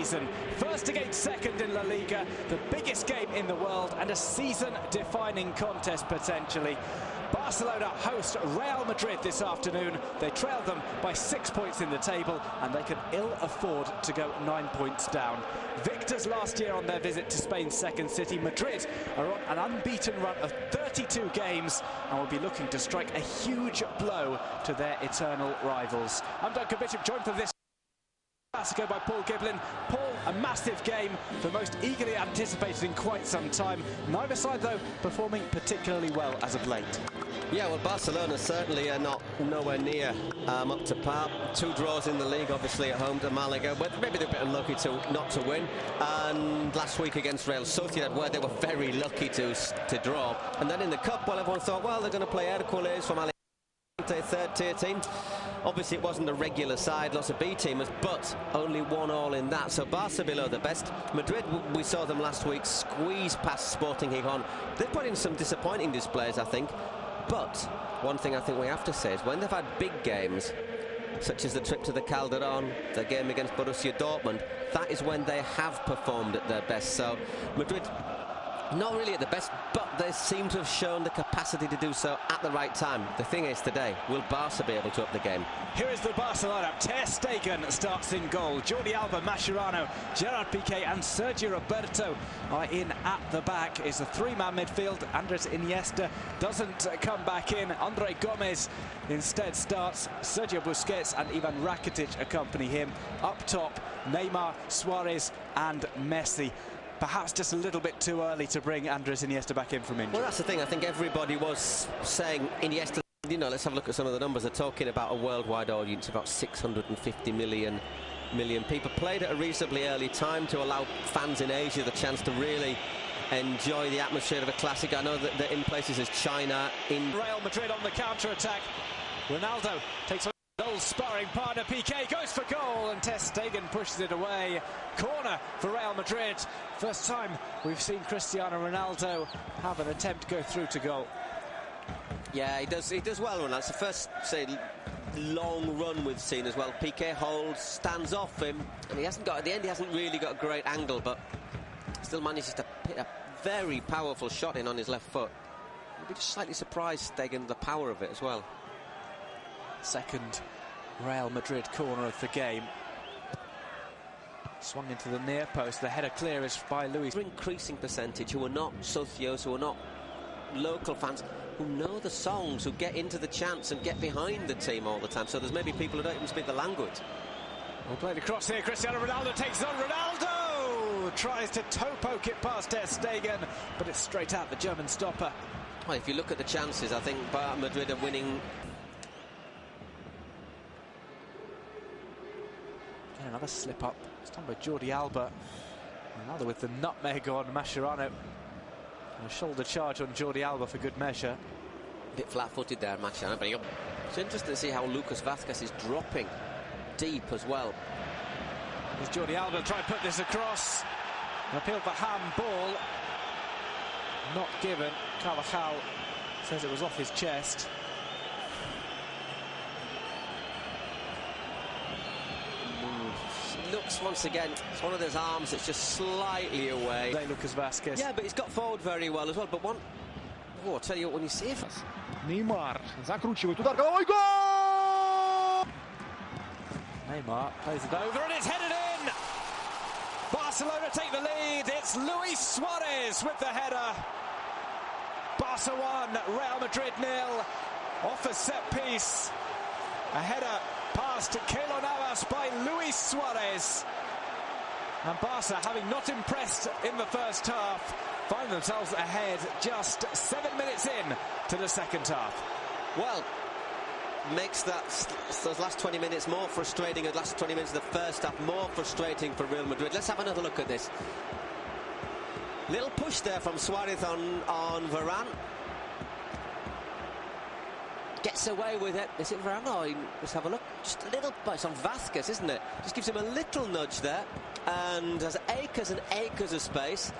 season. First against second in La Liga, the biggest game in the world and a season-defining contest potentially. Barcelona host Real Madrid this afternoon. They trailed them by 6 points in the table and they can ill afford to go 9 points down. Victors last year on their visit to Spain's second city, Madrid are on an unbeaten run of 32 games and will be looking to strike a huge blow to their eternal rivals. I'm Duncan Bishop, joined for this Classico by Paul Giblin. Paul, a massive game, the most eagerly anticipated in quite some time. Neither side, though, performing particularly well as of late. Yeah, well, Barcelona certainly are nowhere near up to par. 2 draws in the league, obviously at home to Malaga, but maybe they're a bit unlucky not to win. And last week against Real Sociedad, where they were very lucky to draw. And then in the Cup, well, everyone thought, well, they're going to play Hercules from third tier team. Obviously it wasn't a regular side, lots of B teamers, but only 1-1 in that, so Barca below the best. Madrid, we saw them last week squeeze past Sporting Gijón. They've put in some disappointing displays, I think, but one thing I think we have to say is when they've had big games such as the trip to the Calderón, the game against Borussia Dortmund, that is when they have performed at their best. So Madrid not really at the best, but they seem to have shown the capacity to do so at the right time. The thing is today, will Barca be able to up the game? Here is the Barca lineup. Ter Stegen starts in goal. Jordi Alba, Mascherano, Gerard Piqué and Sergio Roberto are in at the back. It's a 3-man midfield. Andres Iniesta doesn't come back in. Andre Gomez instead starts. Sergio Busquets and Ivan Rakitic accompany him. Up top, Neymar, Suarez and Messi. Perhaps just a little bit too early to bring Andres Iniesta back in from injury. Well, that's the thing. I think everybody was saying Iniesta, you know, let's have a look at some of the numbers. They're talking about a worldwide audience, about 650 million people. Played at a reasonably early time to allow fans in Asia the chance to really enjoy the atmosphere of a classic. I know that in places as China, in Real Madrid on the counter-attack. Ronaldo takes on old sparring partner. Piqué goes for goal and Ter Stegen pushes it away. Corner for Real Madrid. First time we've seen Cristiano Ronaldo have an attempt to go through to goal. Yeah, he does well, Ronaldo. It's the first, say, long run we've seen as well. Piqué holds, stands off him, and he hasn't got, at the end he hasn't really got a great angle, but still manages to hit a very powerful shot in on his left foot. I'd be just slightly surprised, Stegen, the power of it as well. Second Real Madrid corner of the game. Swung into the near post. The header clear is by Luis. Increasing percentage who are not socios, who are not local fans, who know the songs, who get into the chants and get behind the team all the time. So there's maybe people who don't even speak the language. We'll play the cross here. Cristiano Ronaldo takes on Ronaldo. Tries to toe poke it past Ter Stegen, but it's straight out the German stopper. Well, if you look at the chances, I think Madrid are winning. Another slip up. It's done by Jordi Alba. Ronaldo with the nutmeg on Mascherano. And a shoulder charge on Jordi Alba for good measure. A bit flat-footed there, Mascherano. But it's interesting to see how Lucas Vázquez is dropping deep as well. Here's Jordi Alba trying to put this across. An appeal for handball. Not given. Carvajal says it was off his chest. Looks once again, it's one of those arms that's just slightly away. Lucas Vázquez. Yeah, but he's got forward very well as well. But one, I'll tell you what, when you see it. Neymar zakrucił tu Darko. Oj, goal! Neymar plays it over and it's headed in. Barcelona take the lead. It's Luis Suarez with the header. Barca 1, Real Madrid 0. Off a set piece. A header passed to Keylor Navas by Luis Suarez. And Barca, having not impressed in the first half, find themselves ahead just 7 minutes in to the second half. Well, makes those last 20 minutes more frustrating, and last 20 minutes of the first half more frustrating for Real Madrid. Let's have another look at this. Little push there from Suarez on Varane. Gets away with it. Is it Varane? Oh, let's have a look. Just a little, it's on Vázquez, isn't it? Just gives him a little nudge there, and has acres and acres of space.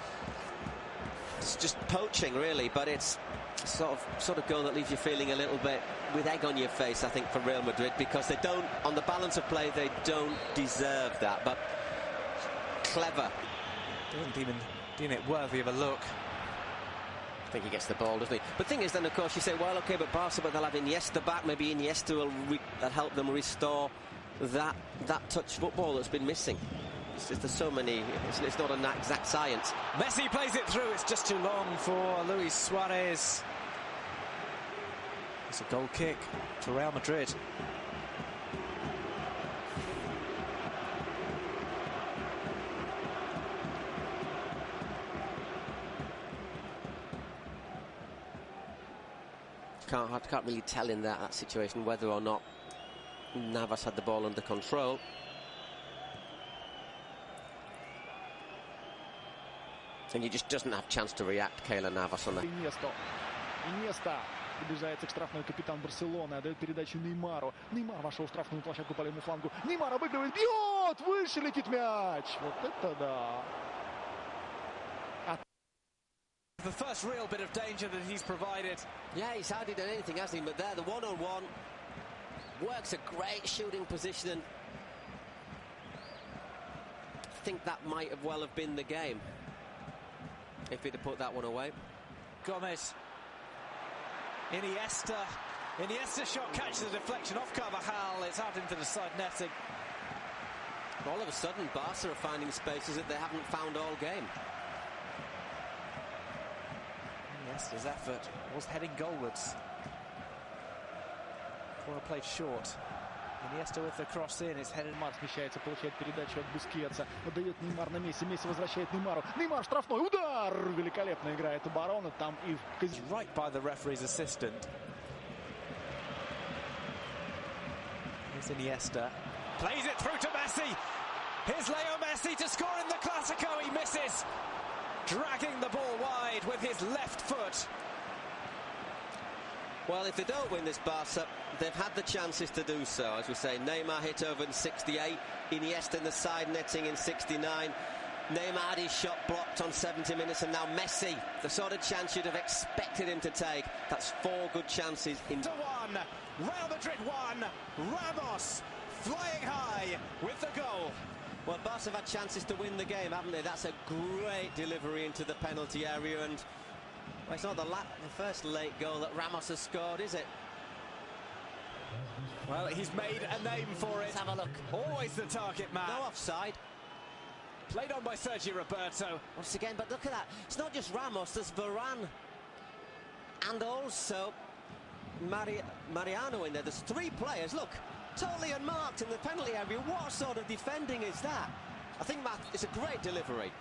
It's just poaching, really, but it's sort of goal that leaves you feeling a little bit with egg on your face, I think, for Real Madrid, because they don't, on the balance of play, they don't deserve that. But clever. Doesn't even deem it worthy of a look. I think he gets the ball, doesn't he? But the thing is, then, of course, you say, well, OK, but Barca, but they'll have Iniesta back. Maybe Iniesta will help them restore that touch football that's been missing. There's so many, it's not an exact science. Messi plays it through, it's just too long for Luis Suarez. It's a goal kick for Real Madrid. Can't really tell in that situation whether or not Navas had the ball under control. And he just doesn't have a chance to react, Keylor Navas, on that. Иньеста. Приближается к штрафной капитан Барселоны. Отдает передачу Неймару. Неймар вошел в штрафную площадку по левому флангу. Неймар обыгрывает, бьет! Выше летит мяч. Вот это да. The first real bit of danger that he's provided. Yeah, he's hardly done anything, hasn't he? But there, the one-on-one works a great shooting position. And I think that might have well have been the game if he'd have put that one away. Gomez. Iniesta shot catches the deflection off Carvajal. It's out into the side netting. All of a sudden, Barca are finding spaces that they haven't found all game. Iniesta's effort was heading goalwards. Corner played short. Iniesta with the cross in, it's headed. Неймар смещается, получает передачу от Бускетса. Отдает Неймар на Месси. Месси возвращает Неймару. Неймар штрафной удар! Великолепно играет оборона. Там и right by the referee's assistant. Here's Iniesta. Plays it through to Messi. Here's Leo Messi to score in the Clásico. He misses. Dragging the ball wide with his left foot. Well, if they don't win this, Barca, they've had the chances to do so. As we say, Neymar hit over in 68, Iniesta in the side netting in 69. Neymar had his shot blocked on 70 minutes, and now Messi, the sort of chance you'd have expected him to take. That's 4 good chances. To 1, Real Madrid 1, Ramos flying high with the goal. Well, Barca have had chances to win the game, haven't they? That's a great delivery into the penalty area, and well, it's not the first late goal that Ramos has scored, is it? Well, he's made a name for it. Let's have a look. Always the target man. No offside. Played on by Sergio Roberto. Once again, but look at that. It's not just Ramos, there's Varane. And also Mariano in there. There's 3 players. Look, totally unmarked in the penalty area. What sort of defending is that? I think it's a great delivery.